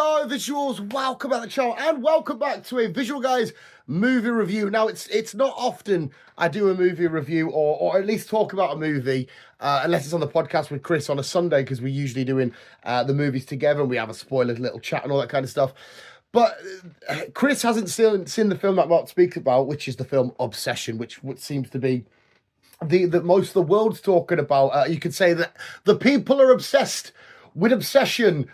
Hello, visuals. Welcome back to the channel, and welcome back to a Visual Guys movie review. Now, it's not often I do a movie review, or at least talk about a movie, unless it's on the podcast with Chris on a Sunday, because we're usually doing the movies together, and we have a spoiler little chat and all that kind of stuff. But Chris hasn't seen the film that I'm about to speak about, which is the film Obsession, which seems to be the most of the world's talking about. You could say that the people are obsessed with Obsession.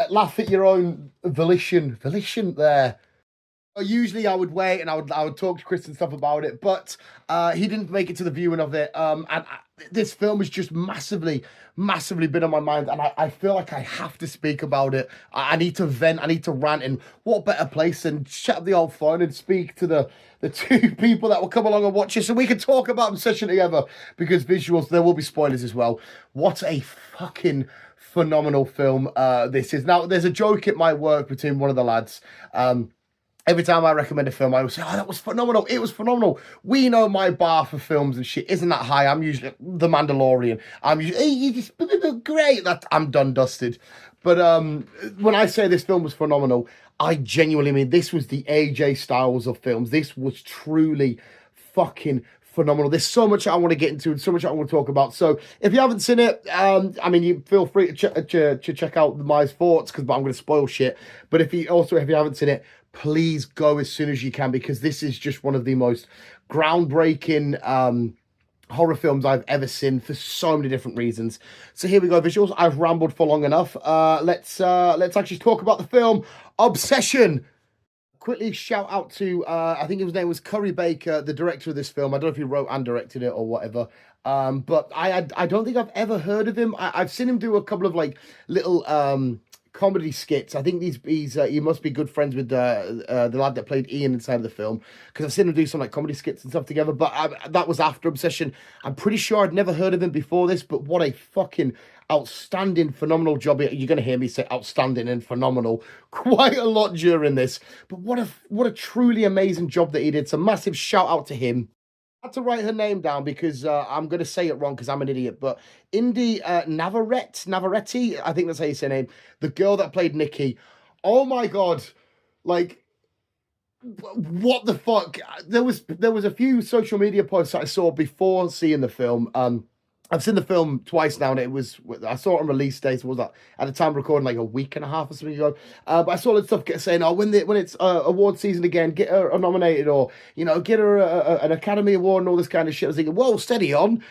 Laugh at your own volition there. Usually I would wait and I would talk to Chris and stuff about it, but he didn't make it to the viewing of it. This film has just massively been on my mind, and I feel like I have to speak about it. I need to vent, I need to rant, and what better place than shut up the old phone and speak to the two people that will come along and watch it so we can talk about Obsession together, because visuals, there will be spoilers as well. What a fucking phenomenal film this is. Now, there's a joke at my work between one of the lads. Every time I recommend a film, I always say, oh, that was phenomenal. It was phenomenal. We know my bar for films and shit isn't that high. I'm usually The Mandalorian. I'm usually, hey, you just great. That I'm done dusted. But when I say this film was phenomenal, I genuinely mean this was the AJ Styles of films. This was truly fucking phenomenal. There's so much I want to get into and so much I want to talk about. So if you haven't seen it, I mean, you feel free to check out my thoughts, because I'm going to spoil shit. But if you haven't seen it, please go as soon as you can, because this is just one of the most groundbreaking horror films I've ever seen for so many different reasons. So here we go, visuals. I've rambled for long enough. Let's actually talk about the film Obsession. Quickly shout out to I think his name was Curry Baker, the director of this film. I don't know if he wrote and directed it or whatever, but I don't think I've ever heard of him. I've seen him do a couple of like little comedy skits. I think he must be good friends with the lad that played Ian inside of the film, because I've seen him do some like comedy skits and stuff together. But that was after Obsession. I'm pretty sure I'd never heard of him before this, but what a fucking outstanding, phenomenal job. You're going to hear me say outstanding and phenomenal quite a lot during this, but what a truly amazing job that he did. So massive shout out to him. I had to write her name down because I'm going to say it wrong because I'm an idiot, but Indy Navarrete, I think that's how you say her name, the girl that played Nikki. Oh my god, like, what the fuck? There was a few social media posts that I saw before seeing the film. I've seen the film twice now, and I saw it on release day. So was that at the time recording like a week and a half or something ago. But I saw that stuff saying, "Oh, when it's award season again, get her nominated, or get her an Academy Award and all this kind of shit." I was thinking, "Whoa, steady on,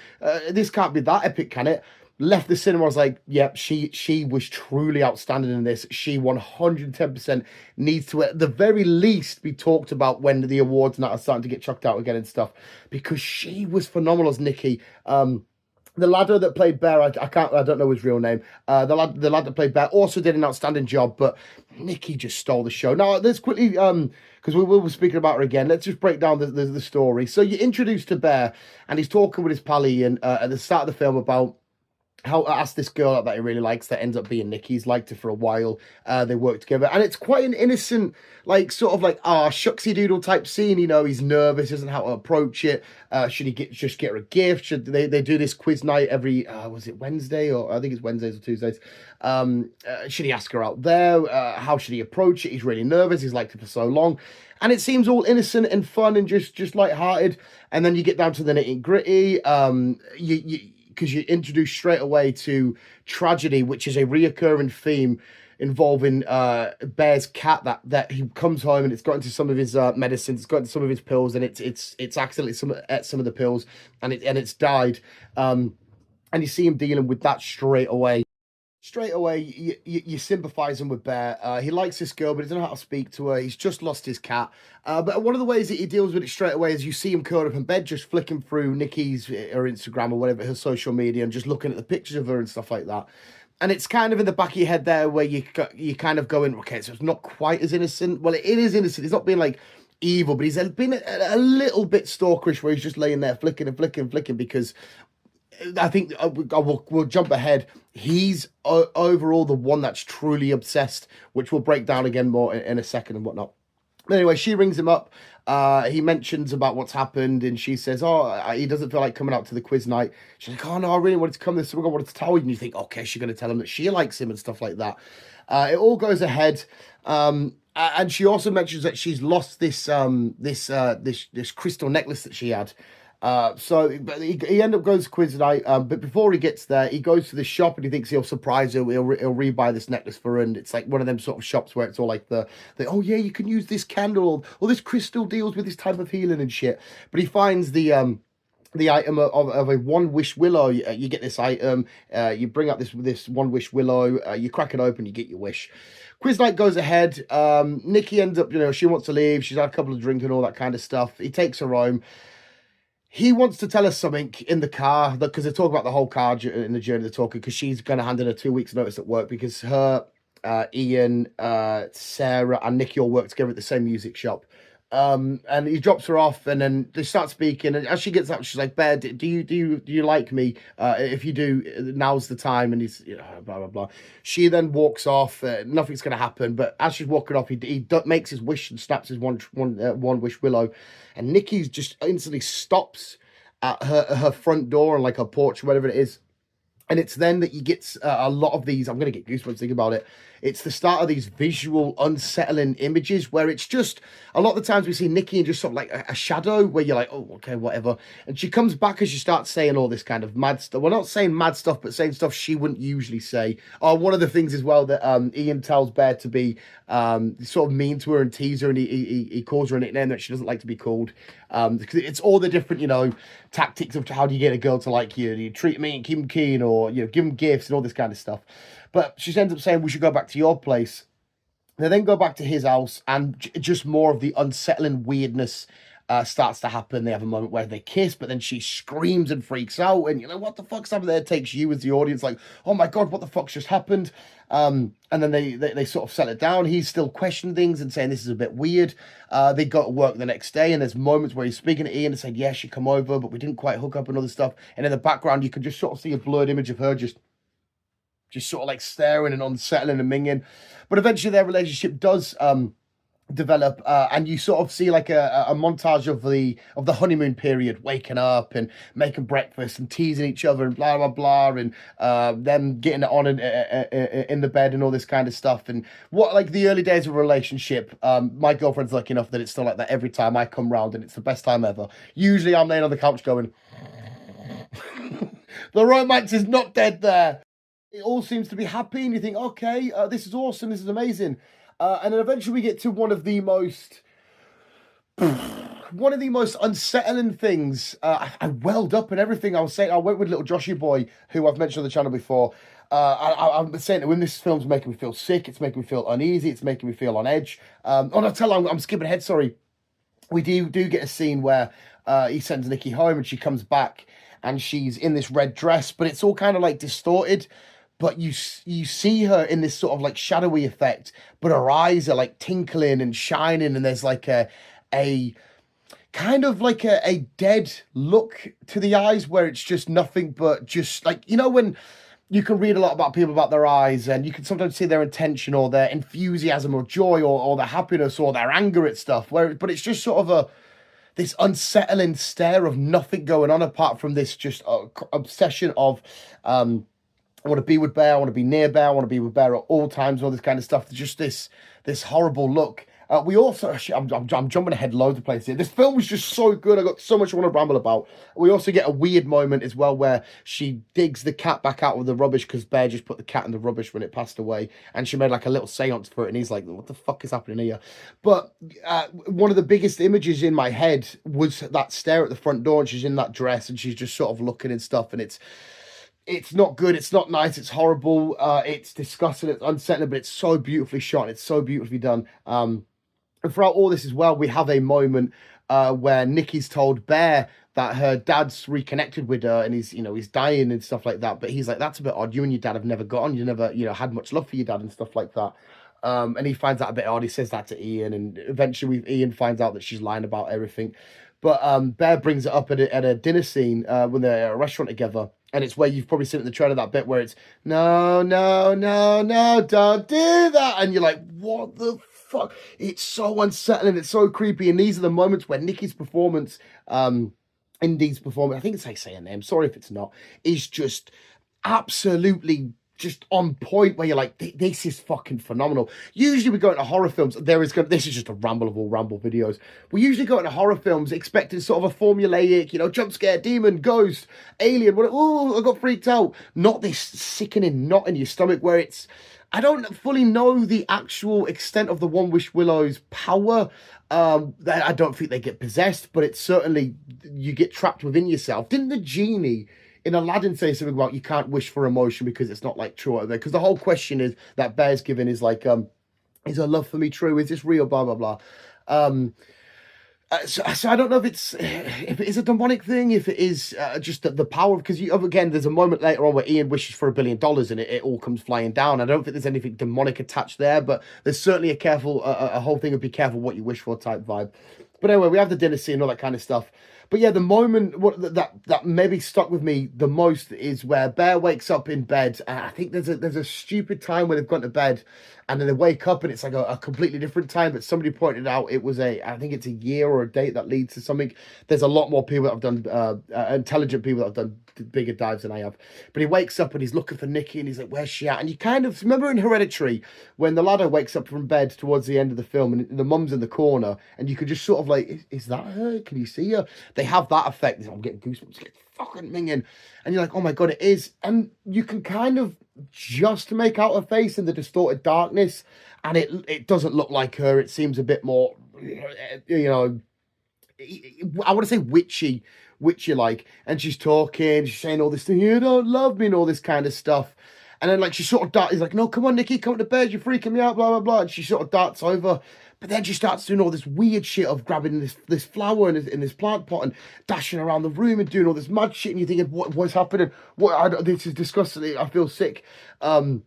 this can't be that epic, can it?" Left the cinema, I was like, "Yep, she was truly outstanding in this. She 110% needs to, at the very least, be talked about when the awards now are starting to get chucked out again and stuff, because she was phenomenal as Nikki." The lad that played Bear, I don't know his real name. The lad that played Bear also did an outstanding job, but Nikki just stole the show. Now, let's quickly, because we will be speaking about her again, let's just break down the story. So you're introduced to Bear, and he's talking with his pal Ian at the start of the film about how asked this girl out that he really likes that ends up being Nikki. He's liked her for a while. They work together, and it's quite an innocent, like, sort of like shucksy doodle type scene. He's nervous, doesn't know how to approach it. Should he just get her a gift? Should they do this quiz night every was it Wednesday, or I think it's Wednesdays or Tuesdays? Should he ask her out there? How should he approach it? He's really nervous. He's liked her for so long. And it seems all innocent and fun and just light-hearted. And then you get down to the nitty-gritty. Because you're introduced straight away to tragedy, which is a reoccurring theme involving Bear's cat that he comes home and it's got into some of his medicines, it's got into some of his pills, and it's accidentally ate some of the pills, and it's died. And you see him dealing with that straight away. Straight away, you're sympathising with Bear. He likes this girl, but he doesn't know how to speak to her. He's just lost his cat. But one of the ways that he deals with it straight away is you see him curled up in bed, just flicking through Nikki's, her Instagram or whatever, her social media, and just looking at the pictures of her and stuff like that. And it's kind of in the back of your head there where you kind of going, okay, so it's not quite as innocent. Well, it is innocent. It's not being like evil, but he's been a little bit stalkerish, where he's just laying there flicking and flicking and flicking, because I think we'll jump ahead. He's overall the one that's truly obsessed, which we'll break down again more in a second and whatnot. Anyway, she rings him up. He mentions about what's happened, and she says, "Oh, he doesn't feel like coming out to the quiz night." She's like, "Oh no, I really wanted to come this week. I wanted to tell you." And you think, "Okay, she's going to tell him that she likes him and stuff like that." It all goes ahead, and she also mentions that she's lost this crystal necklace that she had. But he end up going to quiz night. But before he gets there, he goes to the shop and he thinks he'll surprise her. He'll rebuy this necklace for her, and it's like one of them sort of shops where it's all like the oh yeah, you can use this candle or this crystal deals with this type of healing and shit. But he finds the item of a one wish willow. You get this item. You bring up this one wish willow. You crack it open. You get your wish. Quiz night goes ahead. Nikki ends up, she wants to leave. She's had a couple of drinks and all that kind of stuff. He takes her home. He wants to tell us something in the car, because they talk about the whole car in the journey. They're talking because she's going to hand in a 2 weeks notice at work because her, Ian, Sarah, and Nikki all work together at the same music shop. And he drops her off, and then they start speaking. And as she gets up, she's like, "Bear, do you like me? If you do, now's the time." And he's blah blah blah. She then walks off. Nothing's going to happen. But as she's walking off, he makes his wish and snaps his one wish willow. And Nikki just instantly stops at her front door and like her porch, whatever it is. And it's then that you get a lot of these. I'm going to get goosebumps thinking about it. It's the start of these visual, unsettling images where it's just, a lot of the times we see Nikki in just sort of like a shadow where you're like, oh, okay, whatever. And she comes back as she starts saying all this kind of mad stuff. Well, not saying mad stuff, but saying stuff she wouldn't usually say. One of the things as well that Ian tells Bear to be sort of mean to her and tease her, and he calls her a nickname that she doesn't like to be called. Because it's all the different, tactics of how do you get a girl to like you? Do you treat me and keep them keen, or, give them gifts and all this kind of stuff. But she ends up saying, we should go back to your place. They then go back to his house, and just more of the unsettling weirdness starts to happen. They have a moment where they kiss, but then she screams and freaks out, and you're like, what the fuck's happened there? It takes you as the audience like, oh my God, what the fuck's just happened? And then they sort of settle it down. He's still questioning things and saying this is a bit weird. They go to work the next day, and there's moments where he's speaking to Ian and saying, yeah, she come over, but we didn't quite hook up and other stuff. And in the background, you can just sort of see a blurred image of her just sort of like staring and unsettling and minging. But eventually their relationship does develop, and you sort of see like a montage of the honeymoon period, waking up and making breakfast and teasing each other and blah blah blah, and them getting it on in the bed and all this kind of stuff. And what, like, the early days of a relationship, my girlfriend's lucky enough that it's still like that every time I come round, and it's the best time ever. Usually I'm laying on the couch going the romance is not dead there. It all seems to be happy, and you think, okay, this is awesome, this is amazing. And then eventually we get to one of the most unsettling things. I welled up and everything. I went with little Joshy boy, who I've mentioned on the channel before. I'm saying that when this film's making me feel sick, it's making me feel uneasy, it's making me feel on edge. I'm skipping ahead, sorry. We do get a scene where he sends Nikki home, and she comes back, and she's in this red dress, but it's all kind of like distorted. But you see her in this sort of like shadowy effect, but her eyes are like tinkling and shining, and there's like a kind of like a dead look to the eyes where it's just nothing but just like, when you can read a lot about people, about their eyes, and you can sometimes see their intention or their enthusiasm or joy or their happiness or their anger at stuff, but it's just sort of this unsettling stare of nothing going on apart from this just obsession of I want to be with Bear, I want to be near Bear, I want to be with Bear at all times, all this kind of stuff. Just this horrible look. We also, I'm jumping ahead loads of places here. This film was just so good. I got so much I want to ramble about. We also get a weird moment as well where she digs the cat back out of the rubbish because Bear just put the cat in the rubbish when it passed away, and she made like a little seance for it, and he's like, what the fuck is happening here? But one of the biggest images in my head was that stare at the front door, and she's in that dress, and she's just sort of looking and stuff, and it's not good, it's not nice, it's horrible, it's disgusting, it's unsettling, but it's so beautifully shot, and it's so beautifully done. And throughout all this as well, we have a moment where Nikki's told Bear that her dad's reconnected with her, and he's dying and stuff like that. But he's like, that's a bit odd. You and your dad have never got on. You never, had much love for your dad and stuff like that. And he finds that a bit odd. He says that to Ian, and eventually Ian finds out that she's lying about everything. But Bear brings it up at a dinner scene when they're at a restaurant together. And it's where you've probably seen in the trailer, that bit where it's, no, don't do that. And you're like, what the fuck? It's so unsettling. It's so creepy. And these are the moments where Nikki's performance, Indy's performance, I think it's how you say her name, sorry if it's not, is just absolutely just on point, where you're like, this is fucking phenomenal. Usually we go into horror films, this is just a ramble of all ramble videos. We usually go into horror films expecting sort of a formulaic, jump scare, demon, ghost, alien, oh, I got freaked out. Not this sickening knot in your stomach where it's, I don't fully know the actual extent of the One Wish Willow's power. I don't think they get possessed, but it's certainly, you get trapped within yourself. Didn't the genie in Aladdin say something about you can't wish for emotion because it's not like true out there? Because the whole question is that Bear's given is like, is her love for me true? Is this real? Blah, blah, blah. So I don't know if it is a demonic thing, if it is just the power, because again, there's a moment later on where Ian wishes for $1 billion and it all comes flying down. I don't think there's anything demonic attached there, but there's certainly a whole thing of be careful what you wish for type vibe. But anyway, we have the dinner scene, all that kind of stuff. But yeah, the moment that maybe stuck with me the most is where Bear wakes up in bed. And I think there's a stupid time when they've gone to bed, and then they wake up and it's like a completely different time. But somebody pointed out it was I think it's a year or a date that leads to something. There's a lot more people that have done intelligent people that have done bigger dives than I have. But he wakes up and he's looking for Nikki, and he's like, where's she at? And you kind of remember in Hereditary when the ladder wakes up from bed towards the end of the film and the mum's in the corner, and you could just sort of like, is that her? Can you see her? They have that effect. I'm getting goosebumps. It's fucking minging. And you're like, oh my God, it is. And you can kind of just make out her face in the distorted darkness, and it doesn't look like her. It seems a bit more, I want to say witchy like, and she's talking, she's saying all this thing, you don't love me, and all this kind of stuff. And then like she sort of darts, he's like, no, come on, Nikki, come to bed, you're freaking me out, blah, blah, blah. And she sort of darts over. But then she starts doing all this weird shit of grabbing this flower in this plant pot and dashing around the room and doing all this mad shit. And you're thinking, what's happening? This is disgusting. I feel sick. And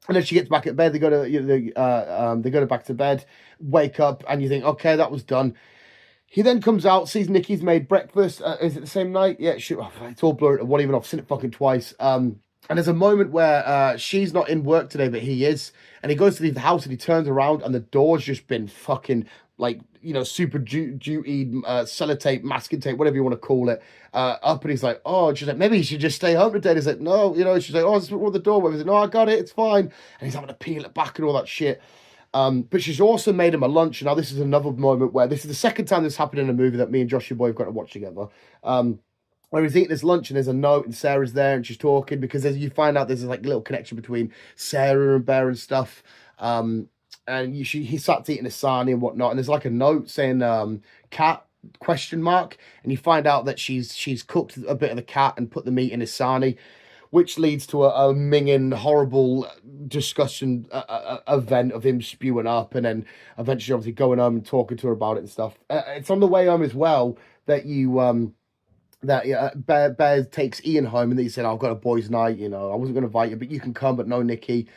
then she gets back at bed. They go back to bed, wake up, and you think, okay, that was done. He then comes out, sees Nikki's made breakfast. Is it the same night? Yeah, it's all blurred. What even? I've seen it fucking twice. And there's a moment where she's not in work today, but he is. And he goes to leave the house and he turns around and the door's just been fucking, like, super duty, sellotape, masking tape, whatever you want to call it, up. And he's like, oh, and she's like, maybe you should just stay home today. And he's like, no, she's like, oh, this is what the door was. He's like, no, I got it, it's fine. And he's having to peel it back and all that shit. But she's also made him a lunch. Now, this is another moment where this is the second time this happened in a movie that me and Joshua Boy have got to watch together. Where he's eating his lunch and there's a note and Sarah's there and she's talking, because you find out there's like a little connection between Sarah and Bear and stuff. And he starts eating a sarnie and whatnot, and there's like a note saying cat ? And you find out that she's cooked a bit of the cat and put the meat in his sarnie, which leads to a minging, horrible discussion event of him spewing up, and then eventually obviously going home and talking to her about it and stuff. It's on the way home as well that Bear takes Ian home, and he said, I've got a boys' night, I wasn't going to invite you, but you can come, but no Nikki.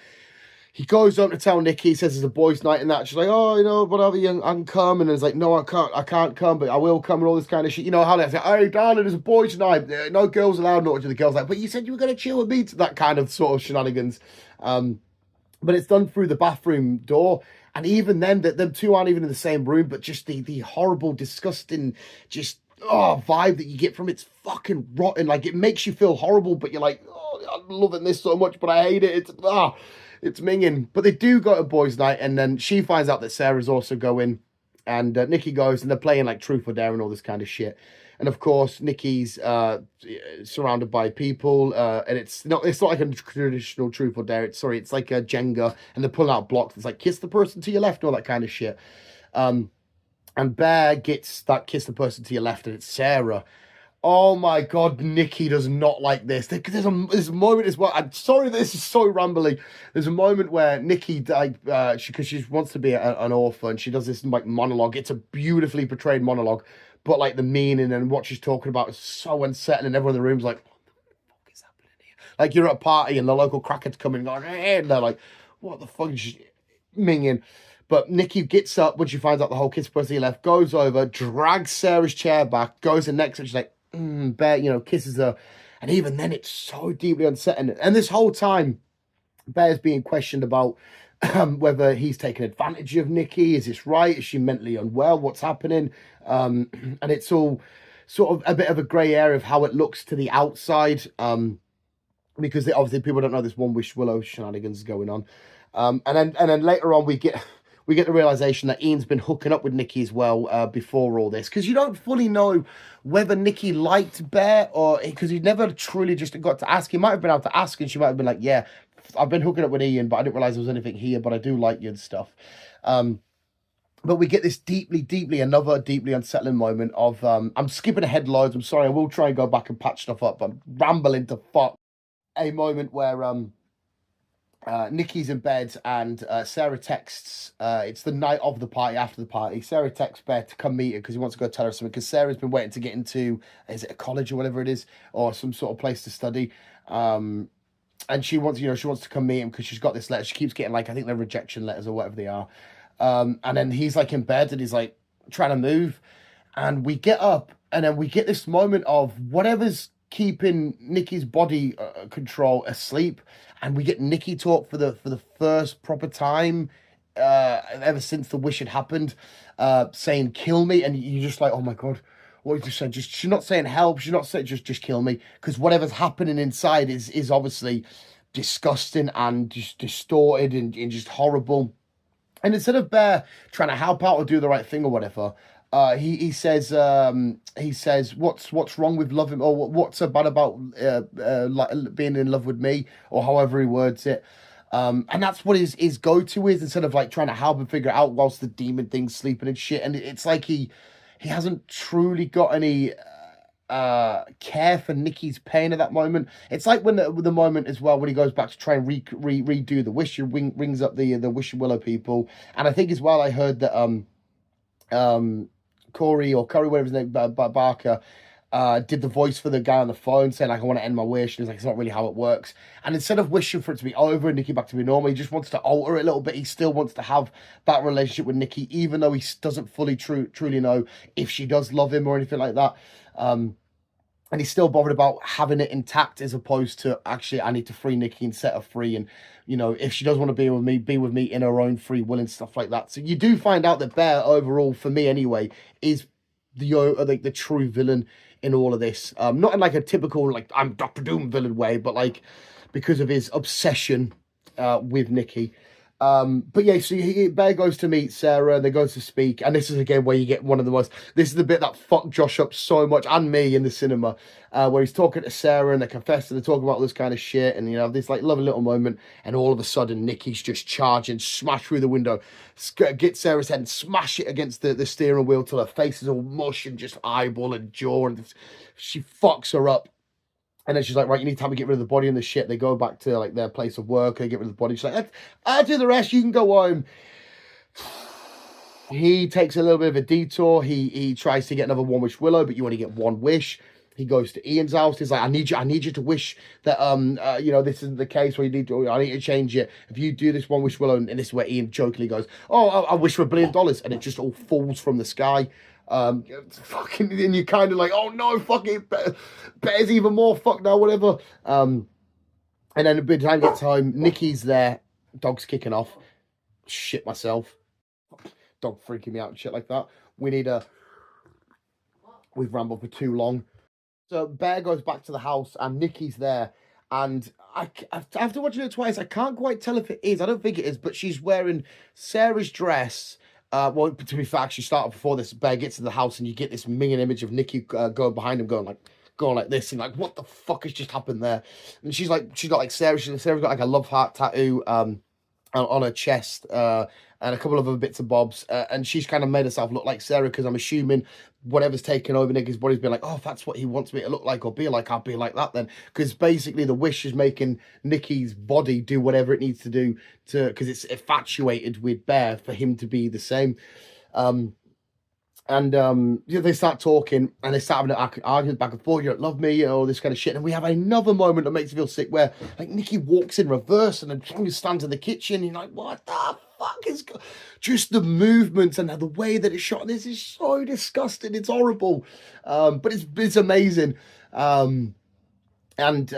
He goes home to tell Nikki, he says it's a boys' night and that. She's like, oh, whatever, I can come. And it's like, no, I can't come, but I will come, and all this kind of shit. How they say, hey, darling, it's a boys' night. No girls allowed, not to the girls. Like, but you said you were going to chill with me. That kind of sort of shenanigans. But it's done through the bathroom door. And even then, them two aren't even in the same room, but just the horrible, disgusting, just vibe that you get from it's fucking rotten. Like, it makes you feel horrible, but you're like, oh, I'm loving this so much, but I hate it. It's minging. But they do go to boys' night, and then she finds out that Sarah's also going, and Nikki goes, and they're playing like Truth or Dare and all this kind of shit. And of course, Nikki's surrounded by people, and it's not like a traditional Truth or Dare. It's like a Jenga, and they're pulling out blocks. It's like kiss the person to your left, and all that kind of shit. And Bear gets that kiss the person to your left, and it's Sarah. Oh my God, Nikki does not like this. There's a moment as well. I'm sorry, this is so rambly. There's a moment where Nikki, because she wants to be an orphan, she does this like monologue. It's a beautifully portrayed monologue, but like the meaning and what she's talking about is so unsettling. And everyone in the room's like, what the fuck is happening here? Like, you're at a party and the local crackers come in and going, hey, and they're like, what the fuck is she minging? But Nikki gets up when she finds out the whole kiss person left, goes over, drags Sarah's chair back, goes in next to her, she's like, Bear, kisses her. And even then, it's so deeply unsettling. And this whole time, Bear's being questioned about whether he's taken advantage of Nikki. Is this right? Is she mentally unwell? What's happening? And it's all sort of a bit of a grey area of how it looks to the outside, because obviously people don't know this One Wish Willow shenanigans going on. And then later on we get the realization that Ian's been hooking up with Nikki as well, before all this, because you don't fully know whether Nikki liked Bear, or because he never truly just got to ask. He might have been able to ask, and she might have been like, yeah, I've been hooking up with Ian, but I didn't realize there was anything here, but I do like you and stuff. But we get this another deeply unsettling moment of, I'm skipping ahead loads, I'm sorry, I will try and go back and patch stuff up, but I'm rambling to fuck. A moment where Nikki's in bed, and Sarah texts, it's the night of the party, after the party. Sarah texts Bear to come meet her because he wants to go tell her something, because Sarah's been waiting to get into, is it a college or whatever it is, or some sort of place to study. And she wants to come meet him because she's got this letter. She keeps getting, like, I think they're rejection letters or whatever they are. And then he's like in bed and he's like trying to move, and we get up, and then we get this moment of whatever's keeping Nikki's body control asleep, and we get Nikki talk for the first proper time ever since the wish had happened, saying "kill me," and you're just like, oh my god. What you just said, she's not saying help, she's not saying just kill me, because whatever's happening inside is obviously disgusting and just distorted and just horrible. And instead of Bear trying to help out or do the right thing or whatever, he says what's wrong with loving, or what's so bad about being in love with me, or however he words it. And that's what his go-to is, instead of like trying to help him figure it out whilst the demon thing's sleeping and shit. And it's like he hasn't truly got any care for Nikki's pain at that moment. It's like when the moment as well when he goes back to try and redo the wish, he rings up the Wish Willow people. And I think as well I heard that Corey, whatever his name, Barker, did the voice for the guy on the phone saying, like, I want to end my wish. And he's like, it's not really how it works. And instead of wishing for it to be over and Nikki back to be normal, he just wants to alter it a little bit. He still wants to have that relationship with Nikki, even though he doesn't fully truly know if she does love him or anything like that. And he's still bothered about having it intact, as opposed to, actually, I need to free Nikki and set her free. And, you know, if she does want to be with me in her own free will and stuff like that. So you do find out that Bear, overall, for me anyway, is the true villain in all of this. Not in like a typical, like, I'm Dr. Doom villain way, but like because of his obsession with Nikki. But yeah, so Bear goes to meet Sarah, and they go to speak, and this is again where you get one of the most, this is the bit that fucked Josh up so much, and me, in the cinema, where he's talking to Sarah, and they confess, and they talk about all this kind of shit, and, you know, this like lovely little moment, and all of a sudden Nikki's just charging, smash through the window, get Sarah's head and smash it against the steering wheel till her face is all mush and just eyeball and jaw, and she fucks her up. And then she's like, right, you need time to get rid of the body and the shit. They go back to like their place of work. They get rid of the body. She's like, I'll do the rest. You can go home. He takes a little bit of a detour. He tries to get another One Wish Willow, but you only get one wish. He goes to Ian's house. He's like, I need you to wish that, you know, this isn't the case where I need to change it. If you do this One Wish Willow, and this is where Ian jokingly goes, oh, I wish for $1 billion. And it just all falls from the sky. Fucking, and you're kind of like, oh no, fuck it, Bear's even more fucked now, whatever. And then by the time it gets home, Nikki's there, dog's kicking off. Shit myself, dog freaking me out and shit like that. We've rambled for too long. So Bear goes back to the house, and Nikki's there, and after watching it twice, I can't quite tell if it is. I don't think it is, but she's wearing Sarah's dress. Well, to be fair, she started before this. Bear gets to the house, and you get this minging image of Nikki going behind him, going like this, and like, what the fuck has just happened there? And she's got like Sarah's got like a love heart tattoo on her chest, and a couple of other bits and bobs, and she's kind of made herself look like Sarah, because I'm assuming whatever's taken over Nikki's body's been like, oh, if that's what he wants me to look like or be like, I'll be like that then, because basically the wish is making Nikki's body do whatever it needs to do because it's infatuated with Bear for him to be the same. And they start talking, and they start having an argument back and forth. You don't love me, you know, all this kind of shit. And we have another moment that makes you feel sick, where like Nikki walks in reverse, and then stands in the kitchen. And you're like, what the fuck is just the movements and the way that it's shot? This is so disgusting. It's horrible, but it's amazing. And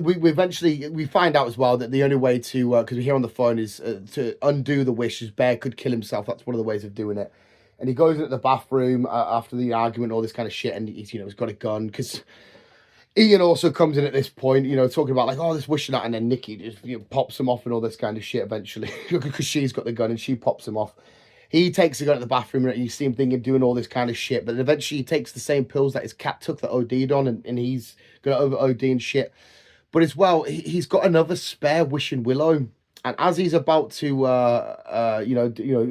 we eventually we find out as well that the only way to because we hear on the phone is to undo the wish is Bear could kill himself. That's one of the ways of doing it. And he goes into the bathroom after the argument, all this kind of shit, and he's got a gun because Ian also comes in at this point, talking about like, oh, this wishing that, and then Nikki just pops him off and all this kind of shit eventually because she's got the gun and she pops him off. He takes the gun to the bathroom and you see him thinking, doing all this kind of shit, but eventually he takes the same pills that his cat took that OD'd on, and he's gonna over OD and shit. But as well, he's got another spare wishing willow. And as he's about to,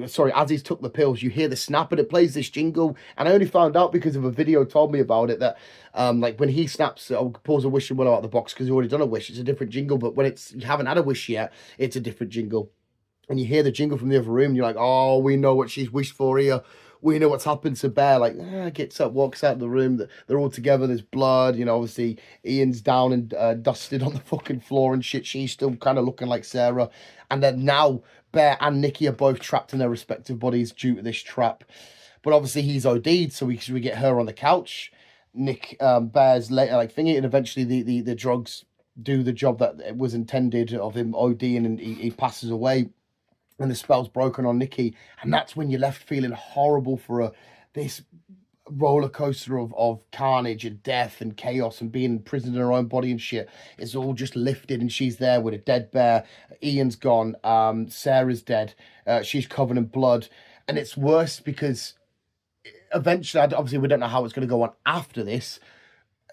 sorry, as he's took the pills, you hear the snap and it plays this jingle. And I only found out because of a video told me about it that, like when he snaps or pulls a wishing willow out of the box because he's already done a wish, it's a different jingle. But when you haven't had a wish yet, it's a different jingle. And you hear the jingle from the other room, and you're like, oh, we know what she's wished for here. We know what's happened to Bear. Like, gets up, walks out of the room. They're all together. There's blood. Obviously, Ian's down and dusted on the fucking floor and shit. She's still kind of looking like Sarah. And then now, Bear and Nikki are both trapped in their respective bodies due to this trap. But obviously, he's OD'd, so we get her on the couch. Nick Bear's later, like, thingy, and eventually the drugs do the job that was intended of him ODing, and he passes away. And the spell's broken on Nikki, and that's when you're left feeling horrible for this roller coaster of carnage and death and chaos and being imprisoned in her own body and shit. It's all just lifted, and she's there with a dead Bear. Ian's gone. Sarah's dead. She's covered in blood, and it's worse because eventually, obviously, we don't know how it's going to go on after this.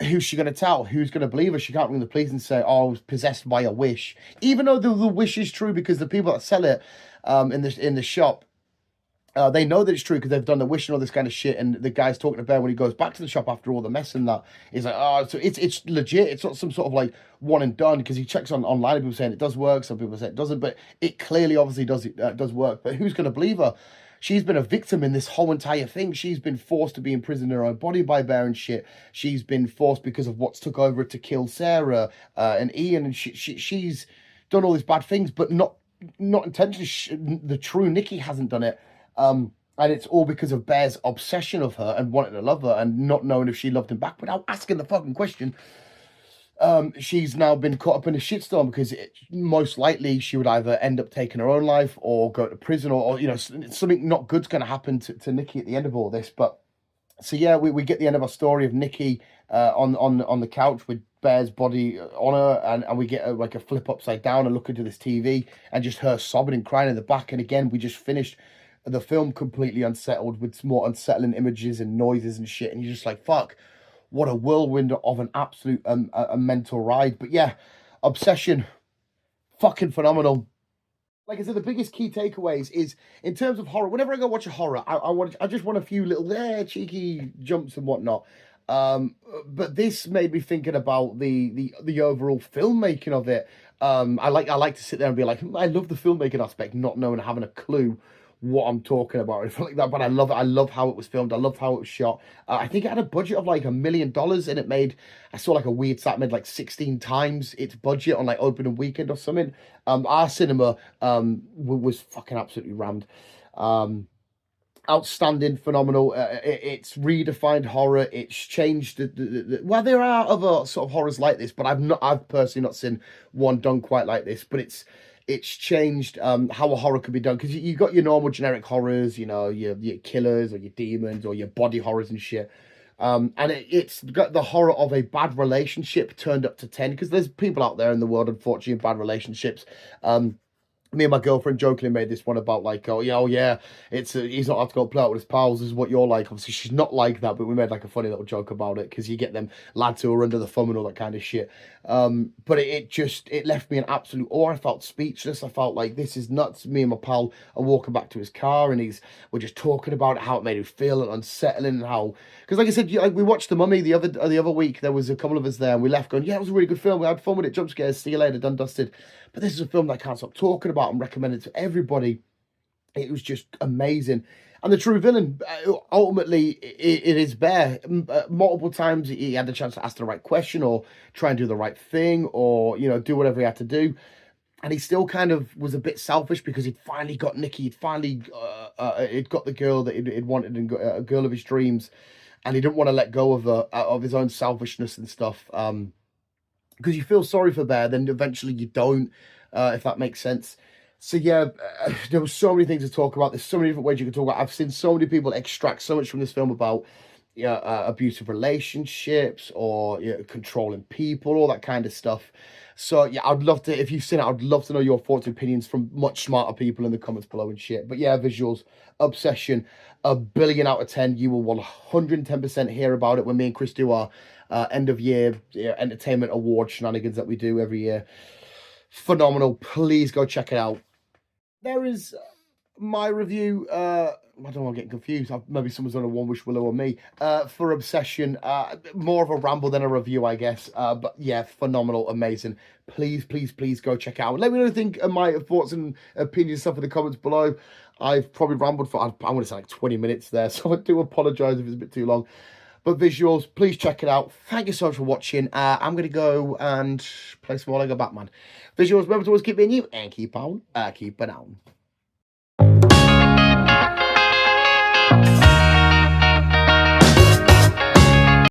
Who's she going to tell? Who's going to believe her? She can't ring the police and say, oh, I was possessed by a wish. Even though the wish is true, because the people that sell it in the shop, they know that it's true because they've done the wish and all this kind of shit. And the guy's talking to Bear when he goes back to the shop after all the mess and that. He's like, oh, so it's legit. It's not some sort of like one and done, because he checks online and people saying it does work. Some people say it doesn't, but it clearly obviously does work. But who's going to believe her? She's been a victim in this whole entire thing. She's been forced to be imprisoned in her own body by Bear and shit. She's been forced because of what's took over to kill Sarah and Ian, and she's done all these bad things, but not intentionally. The true Nikki hasn't done it, and it's all because of Bear's obsession of her and wanting to love her and not knowing if she loved him back without asking the fucking question. She's now been caught up in a shitstorm because most likely she would either end up taking her own life or go to prison, or something not good's going to happen to Nikki at the end of all this. But so yeah, we get the end of our story of Nikki on the couch with Bear's body on her, and we get like a flip upside down and look into this TV and just her sobbing and crying in the back. And again, we just finished the film completely unsettled with more unsettling images and noises and shit, and you're just like, fuck. What a whirlwind of an absolute a mental ride. But yeah, Obsession, fucking phenomenal. Like I said, the biggest key takeaways is in terms of horror. Whenever I go watch a horror, I just want a few little cheeky jumps and whatnot. But this made me thinking about the overall filmmaking of it. I like to sit there and be like, I love the filmmaking aspect, not knowing, having a clue what I'm talking about, if like that. But I love it. I love how it was filmed. I love how it was shot. I think it had a budget of like $1 million, and it made, I saw like a weird stat, made like 16 times its budget on like opening weekend or something. Our cinema was fucking absolutely rammed. Outstanding, phenomenal. It's redefined horror. It's changed well, there are other sort of horrors like this, but I've personally not seen one done quite like this. But it's changed how a horror could be done, because you got your normal generic horrors, your killers or your demons or your body horrors and shit. And it's got the horror of a bad relationship turned up to 10, because there's people out there in the world, unfortunately, in bad relationships. Me and my girlfriend jokingly made this one about like, oh yeah, he's not have to go play out with his pals. This is what you're like. Obviously, she's not like that, but we made like a funny little joke about it, because you get them lads who are under the thumb and all that kind of shit. But it left me in absolute awe. I felt speechless. I felt like, this is nuts. Me and my pal are walking back to his car, and we're just talking about it, how it made him feel, and unsettling, and how, because like I said, like we watched The Mummy the other week. There was a couple of us there, and we left going, yeah, it was a really good film. We had fun with it. Jump scares. See you later. Done, dusted. But this is a film that I can't stop talking about and recommend it to everybody. It was just amazing. And the true villain, ultimately, it is Bear. Multiple times he had the chance to ask the right question, or try and do the right thing, or, do whatever he had to do. And he still kind of was a bit selfish, because he'd finally got Nikki. He'd finally he'd got the girl that he'd wanted, and got a girl of his dreams. And he didn't want to let go of his own selfishness and stuff. because you feel sorry for Bear, then eventually you don't, if that makes sense. So yeah, there were so many things to talk about. There's so many different ways you can talk about. I've seen so many people extract so much from this film about abusive relationships or controlling people, all that kind of stuff. So yeah, I'd love to, if you've seen it, I'd love to know your thoughts and opinions from much smarter people in the comments below and shit. But yeah, visuals, Obsession, 1,000,000,000 out of 10. You will 110% hear about it when me and Chris do our end of year entertainment award shenanigans that we do every year. Phenomenal. Please go check it out. There is my review. I don't want to get confused. Maybe someone's done a One Wish Willow or me for Obsession. More of a ramble than a review, I guess. But yeah, phenomenal, amazing. Please, please, please go check it out. Let me know what you think of my thoughts and opinions stuff in the comments below. I've probably rambled for, I'm going to say like 20 minutes there, so I do apologise if it's a bit too long. But visuals, please check it out. Thank you so much for watching. I'm going to go and play some more Lego Batman. Visuals, remember to always keep being you and keep on, keep it on.